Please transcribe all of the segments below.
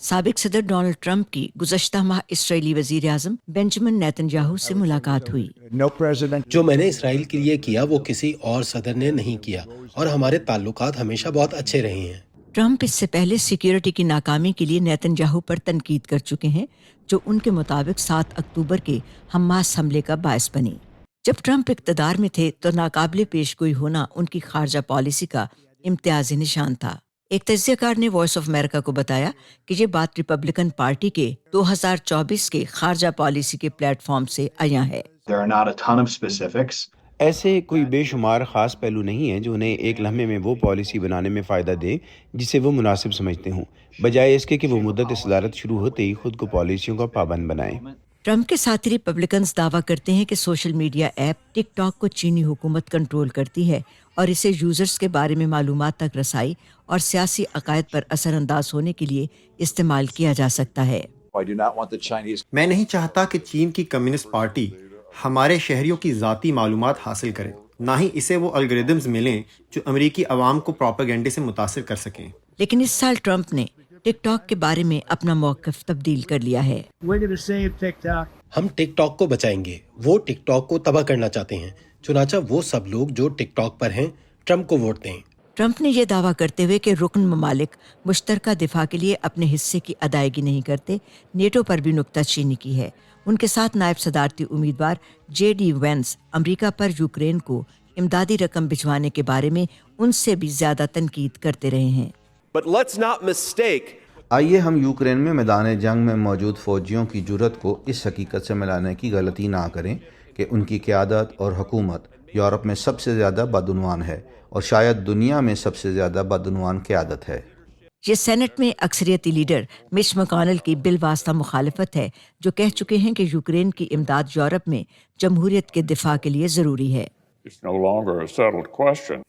سابق صدر Donald Trump کی گزشتہ ماہ اسرائیلی وزیر اعظم بنجمن نیتن سے ملاقات ہوئی۔ جو میں نے اسرائیل کے لیے کیا وہ کسی اور صدر نے نہیں کیا، اور ہمارے تعلقات ہمیشہ بہت اچھے رہے ہیں۔ ٹرمپ اس سے پہلے سیکیورٹی کی ناکامی کے لیے نیتن پر تنقید کر چکے ہیں، جو ان کے مطابق 7 اکتوبر کے حماس حملے کا باعث بنی۔ جب ٹرمپ اقتدار میں تھے تو ناقابل پیش گوئی ہونا ان کی خارجہ پالیسی کا امتیازی نشان تھا۔ ایک تجزیہ کار نے وائس آف امریکہ کو بتایا کہ یہ بات ریپبلکن پارٹی کے 2024 کے خارجہ پالیسی کے پلیٹ فارم سے عیاں ہے۔ ایسے کوئی بے شمار خاص پہلو نہیں ہیں جو انہیں ایک لمحے میں وہ پالیسی بنانے میں فائدہ دے جسے وہ مناسب سمجھتے ہوں، بجائے اس کے کہ وہ مدت صدارت شروع ہوتے ہی خود کو پالیسیوں کا پابند بنائیں۔ ٹرمپ کے ساتھی ریپبلکنز دعویٰ کرتے ہیں کہ سوشل میڈیا ایپ ٹک ٹاک کو چینی حکومت کنٹرول کرتی ہے اور اسے یوزرز کے بارے میں معلومات تک رسائی اور سیاسی عقائد پر اثر انداز ہونے کے لیے استعمال کیا جا سکتا ہے۔ میں نہیں چاہتا کہ چین کی کمیونسٹ پارٹی ہمارے شہریوں کی ذاتی معلومات حاصل کرے، نہ ہی اسے وہ الگوریدمز ملیں جو امریکی عوام کو پروپیگنڈے سے متاثر کر سکیں۔ لیکن اس سال ٹرمپ نے ٹک ٹاک کے بارے میں اپنا موقف تبدیل کر لیا ہے۔ ہم ٹک ٹاک کو بچائیں گے، وہ ٹک ٹاک کو تباہ کرنا چاہتے ہیں، چنانچہ وہ سب لوگ جو ٹک ٹاک پر ہیں ٹرمپ کو ووٹ دیں۔ ٹرمپ نے یہ دعویٰ کرتے ہوئے کہ رکن ممالک مشترکہ دفاع کے لیے اپنے حصے کی ادائیگی نہیں کرتے، نیٹو پر بھی نکتہ چینی کی ہے۔ ان کے ساتھ نائب صدارتی امیدوار جے ڈی وینس امریکہ پر یوکرین کو امدادی رقم بھجوانے کے بارے میں ان سے بھی زیادہ تنقید کرتے رہے ہیں۔ آئیے ہم یوکرین میں میدان جنگ میں موجود فوجیوں کی جرأت کو اس حقیقت سے ملانے کی غلطی نہ کریں کہ ان کی قیادت اور حکومت یورپ میں سب سے زیادہ بدعنوان ہے اور شاید دنیا میں سب سے زیادہ بدعنوان قیادت ہے۔ یہ سینٹ میں اکثریتی لیڈر مچ مکونل کی بالواسطہ مخالفت ہے، جو کہہ چکے ہیں کہ یوکرین کی امداد یورپ میں جمہوریت کے دفاع کے لیے ضروری ہے۔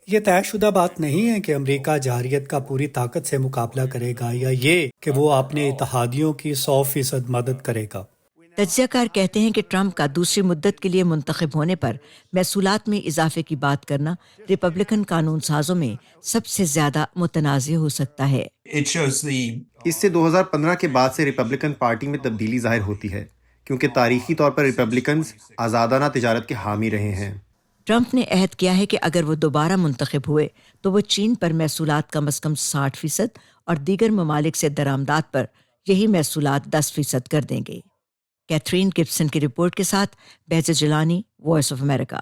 یہ طے شدہ بات نہیں ہے کہ امریکہ جارحیت کا پوری طاقت سے مقابلہ کرے گا یا یہ کہ وہ اپنے اتحادیوں کی 100% مدد کرے گا۔ تجزیہ کار کہتے ہیں کہ ٹرمپ کا دوسری مدت کے لیے منتخب ہونے پر محصولات میں اضافے کی بات کرنا ریپبلکن قانون سازوں میں سب سے زیادہ متنازع ہو سکتا ہے۔ اس سے 2015 کے بعد سے ریپبلکن پارٹی میں تبدیلی ظاہر ہوتی ہے، کیونکہ تاریخی طور پر ریپبلکنز آزادانہ تجارت کے حامی رہے ہیں۔ ٹرمپ نے عہد کیا ہے کہ اگر وہ دوبارہ منتخب ہوئے تو وہ چین پر محصولات کا از کم 60% اور دیگر ممالک سے درآمدات پر یہی محصولات 10% کر دیں گے۔ کیتھرین گبسن کی رپورٹ کے ساتھ بہزت جیلانی، وائس آف امریکہ۔